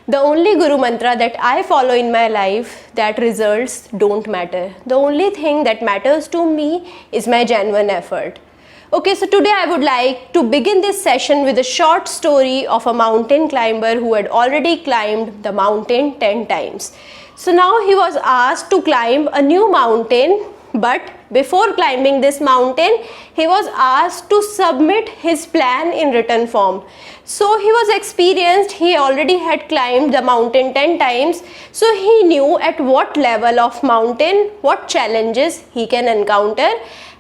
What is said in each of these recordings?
The only Guru mantra that I follow in my life, that results don't matter. The only thing that matters to me is my genuine effort. Okay, so today I would like to begin this session with a short story of a mountain climber who had already climbed the mountain 10 times. So now he was asked to climb a new mountain, but before climbing this mountain, he was asked to submit his plan in written form. So he was experienced, he already had climbed the mountain 10 times, so he knew at what level of mountain, what challenges he can encounter,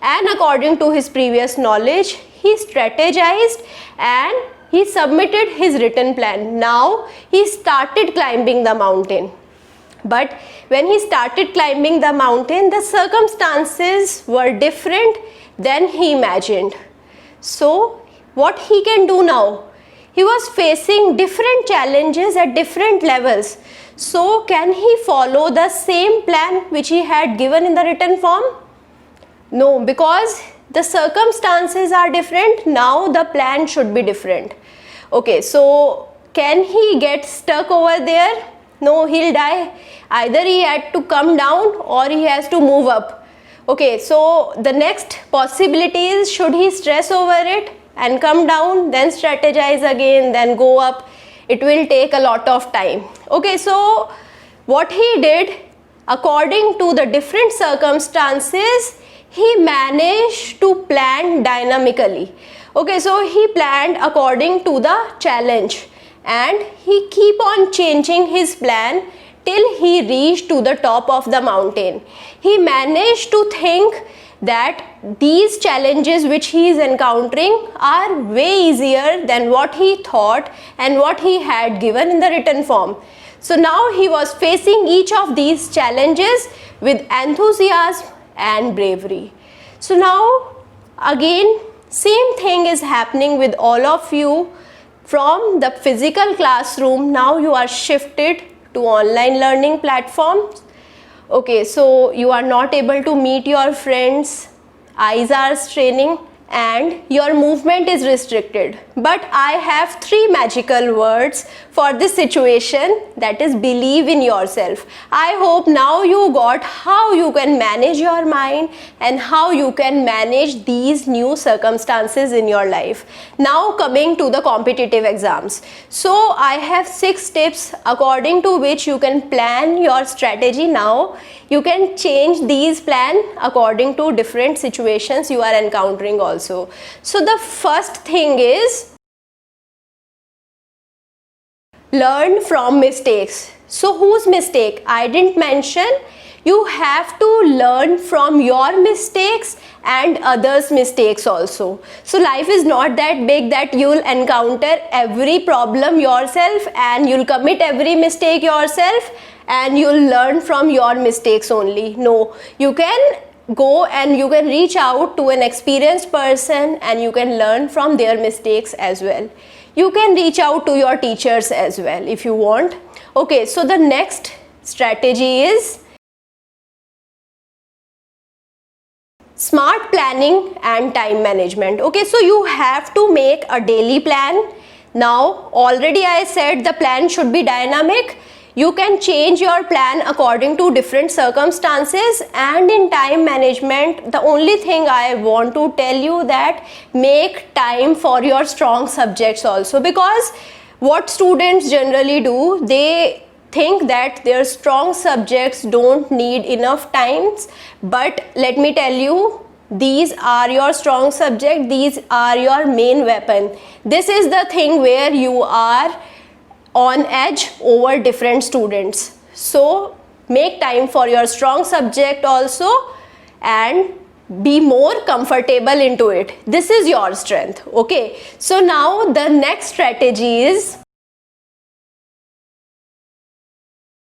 and according to his previous knowledge, he strategized and he submitted his written plan. Now he started climbing the mountain. But when he started climbing the mountain, the circumstances were different than he imagined. So what he can do now? He was facing different challenges at different levels. So can he follow the same plan which he had given in the written form? No, because the circumstances are different. Now the plan should be different. Okay, so can he get stuck over there? No, he'll die. Either he had to come down or he has to move up. Okay, so the next possibility is, should he stress over it and come down, then strategize again, then go up? It will take a lot of time. Okay, so what he did, according to the different circumstances, he managed to plan dynamically. Okay, so he planned according to the challenge and he keep on changing his plan till he reached to the top of the mountain. He managed to think that these challenges which he is encountering are way easier than what he thought and what he had given in the written form. So now he was facing each of these challenges with enthusiasm and bravery. So now again, same thing is happening with all of you. From the physical classroom, now you are shifted to online learning platforms. Okay, so you are not able to meet your friends, eyes are straining, and your movement is restricted. But I have 3 magical words for this situation, that is, believe in yourself. I hope now you got how you can manage your mind and how you can manage these new circumstances in your life. Now coming to the competitive exams. So I have 6 tips according to which you can plan your strategy now. You can change these plans according to different situations you are encountering also. So the first thing is, learn from mistakes. So whose mistake? I didn't mention. You have to learn from your mistakes and others' mistakes also. So life is not that big that you'll encounter every problem yourself and you'll commit every mistake yourself and you'll learn from your mistakes only. No, you can go and you can reach out to an experienced person and you can learn from their mistakes as well. You can reach out to your teachers as well if you want. Okay, so the next strategy is smart planning and time management. Okay, so you have to make a daily plan. Now already I said the plan should be dynamic. You can change your plan according to different circumstances, and in time management, the only thing I want to tell you that make time for your strong subjects also, because what students generally do, they think that their strong subjects don't need enough times, but let me tell you, these are your strong subject, these are your main weapon. This is the thing where you are on edge over different students. So make time for your strong subject also and be more comfortable into it. This is your strength. Okay, so now the next strategy is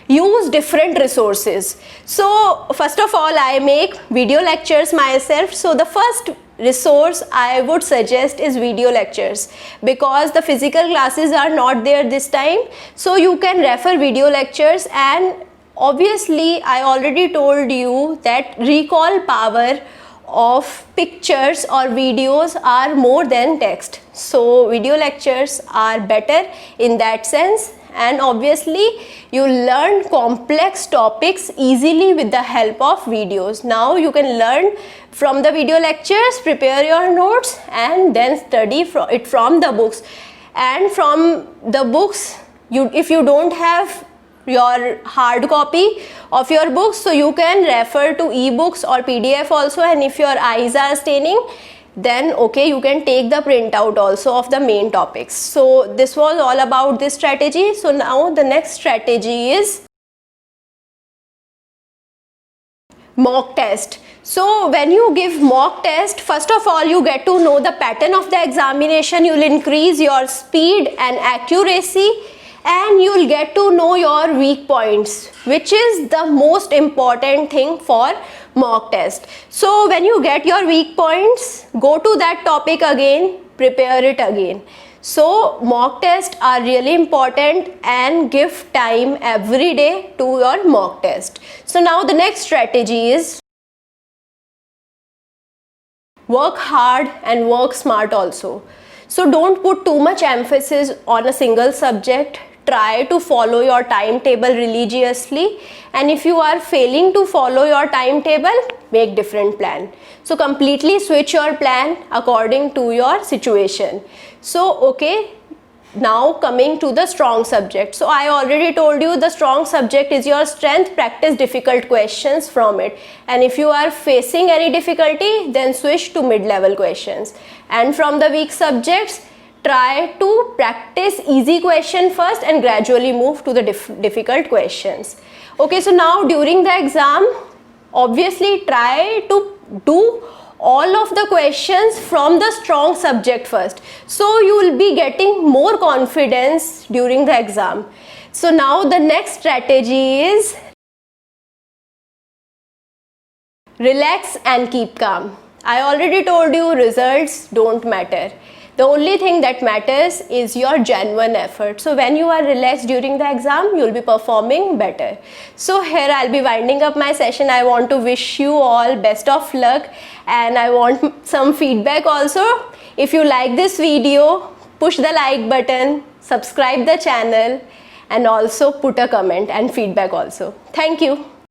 use different resources. So first of all, I make video lectures myself. So the first resource I would suggest is video lectures, because the physical classes are not there this time. So you can refer video lectures, and obviously I already told you that recall power of pictures or videos are more than text. So video lectures are better in that sense, and obviously you learn complex topics easily with the help of videos. Now you can learn from the video lectures, prepare your notes, and then study it from the books. And from the books, if you don't have your hard copy of your books, so you can refer to ebooks or PDF also, and if your eyes are staining, then okay, you can take the printout also of the main topics. So this was all about this strategy. So now the next strategy is mock test. So when you give mock test, first of all you get to know the pattern of the examination, you'll increase your speed and accuracy, and you'll get to know your weak points, which is the most important thing for mock test. So when you get your weak points, go to that topic again, prepare it again. So mock tests are really important, and give time every day to your mock test. So now the next strategy is work hard and work smart also. So don't put too much emphasis on a single subject. Try to follow your timetable religiously, and if you are failing to follow your timetable, make different plan. So completely switch your plan according to your situation. So okay, now coming to the strong subject. So I already told you the strong subject is your strength. Practice difficult questions from it, and if you are facing any difficulty, then switch to mid-level questions. And from the weak subjects, try to practice easy question first and gradually move to the difficult questions. Okay, so now during the exam, obviously try to do all of the questions from the strong subject first, so you will be getting more confidence during the exam. So now the next strategy is relax and keep calm. I already told you results don't matter. The only thing that matters is your genuine effort. So when you are relaxed during the exam, you will be performing better. So here I'll be winding up my session. I want to wish you all best of luck, and I want some feedback also. If you like this video, push the like button, subscribe the channel, and also put a comment and feedback also. Thank you.